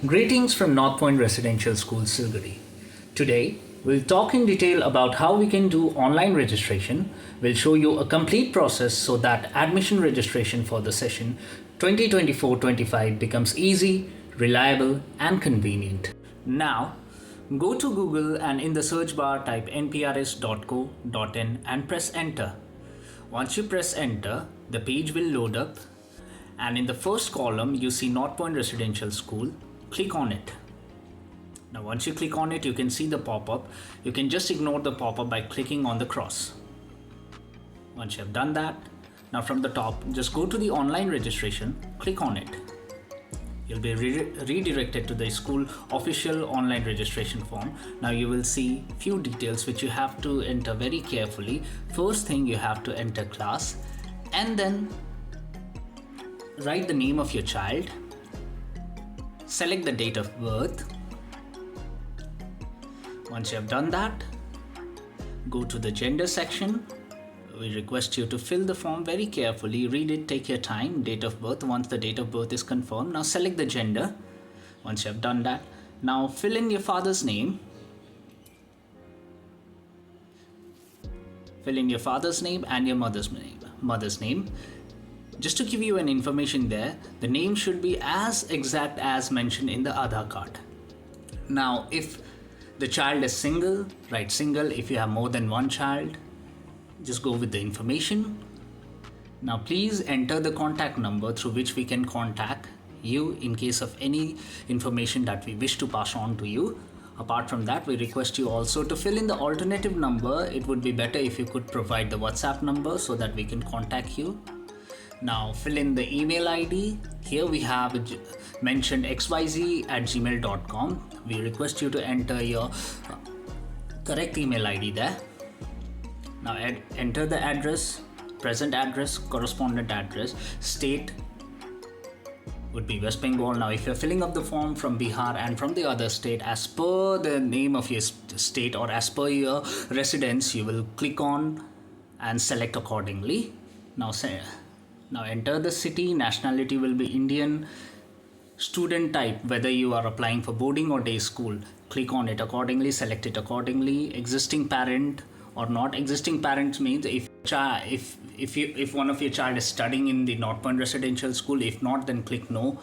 Greetings from North Point Residential School, Siliguri. Today, we'll talk in detail about how we can do online registration. We'll show you a complete process so that admission registration for the session 2024-25 becomes easy, reliable, and convenient. Now, go to Google and in the search bar type nprs.co.in and press enter. Once you press enter, the page will load up, and in the first column you see North Point Residential School. Click on it. Now once you click on it, you can see the pop-up. You can just ignore the pop-up by clicking on the cross. Once you have done that, now from the top, just go to the online registration, click on it. You'll be redirected to the school official online registration form. Now you will see few details which you have to enter very carefully. First thing, you have to enter class and then write the name of your child. Select the date of birth. Once you have done that, go to the gender section. We request you to fill the form very carefully. Read it, take your time. Date of birth. Once the date of birth is confirmed, now select the gender. Once you have done that, now fill in your father's name. Fill in your father's name and your mother's name. Just to give you an information there, the name should be as exact as mentioned in the Aadhaar card. Now, if the child is single, write single. If you have more than one child, just go with the information. Now, please enter the contact number through which we can contact you in case of any information that we wish to pass on to you. Apart from that, we request you also to fill in the alternative number. It would be better if you could provide the WhatsApp number so that we can contact you. Now fill in the email ID. Here we have mentioned xyz@gmail.com. We request you to enter your correct email ID there. Now enter the address, present address, correspondent address. State would be West Bengal. Now if you're filling up the form from Bihar and from the other state, as per the name of your state or as per your residence, you will click on and select accordingly. Now enter the city. Nationality will be Indian. Student type, whether you are applying for boarding or day school, click on it accordingly, select it accordingly. Existing parent or not. Existing parents means if one of your child is studying in the North Point Residential School. If not, then click no.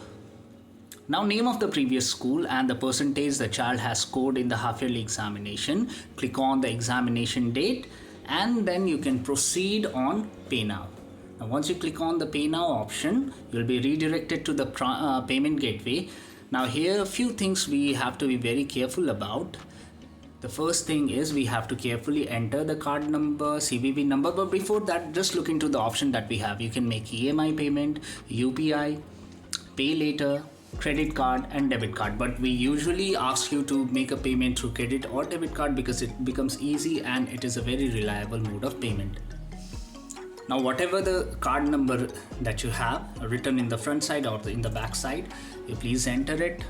Now name of the previous school and the percentage the child has scored in the half yearly examination. Click on the examination date and then you can proceed on pay now. Now, once you click on the pay now option, you'll be redirected to the payment gateway. Now here a few things we have to be very careful about. The first thing is we have to carefully enter the card number, CVV number, but before that, just look into the option that we have. You can make EMI payment, UPI, pay later, credit card and debit card, but we usually ask you to make a payment through credit or debit card because it becomes easy and it is a very reliable mode of payment. Now whatever the card number that you have written in the front side or in the back side, you please enter it.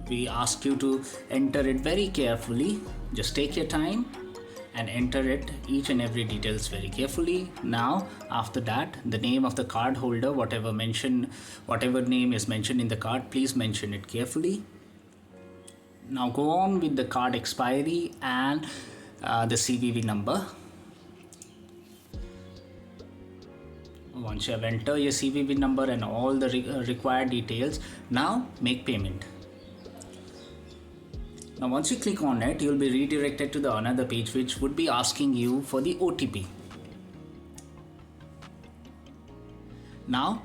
We ask you to enter it very carefully. Just take your time and enter it, each and every details very carefully. Now after that, the name of the card holder, whatever name is mentioned in the card, please mention it carefully. Now go on with the card expiry and the CVV number. Once you have entered your CVV number and all the required details, now make payment. Now once you click on it, you will be redirected to the another page which would be asking you for the OTP. Now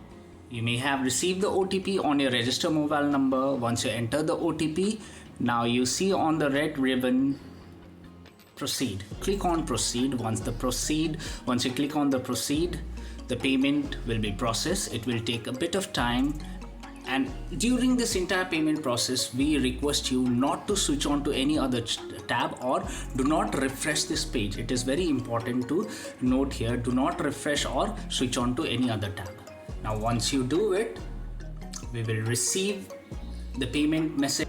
you may have received the OTP on your register mobile number. Once you enter the OTP, now you see on the red ribbon proceed. Click on proceed. Once you click on the proceed, the payment will be processed. It will take a bit of time, and during this entire payment process, we request you not to switch on to any other tab or do not refresh this page. It is very important to note here, do not refresh or switch on to any other tab. Now once you do it, we will receive the payment message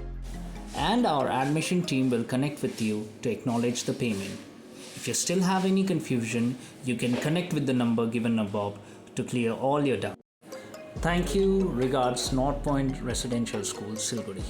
and our admission team will connect with you to acknowledge the payment. If you still have any confusion, you can connect with the number given above to clear all your doubts. Thank you. Regards, North Point Residential School, Siliguri.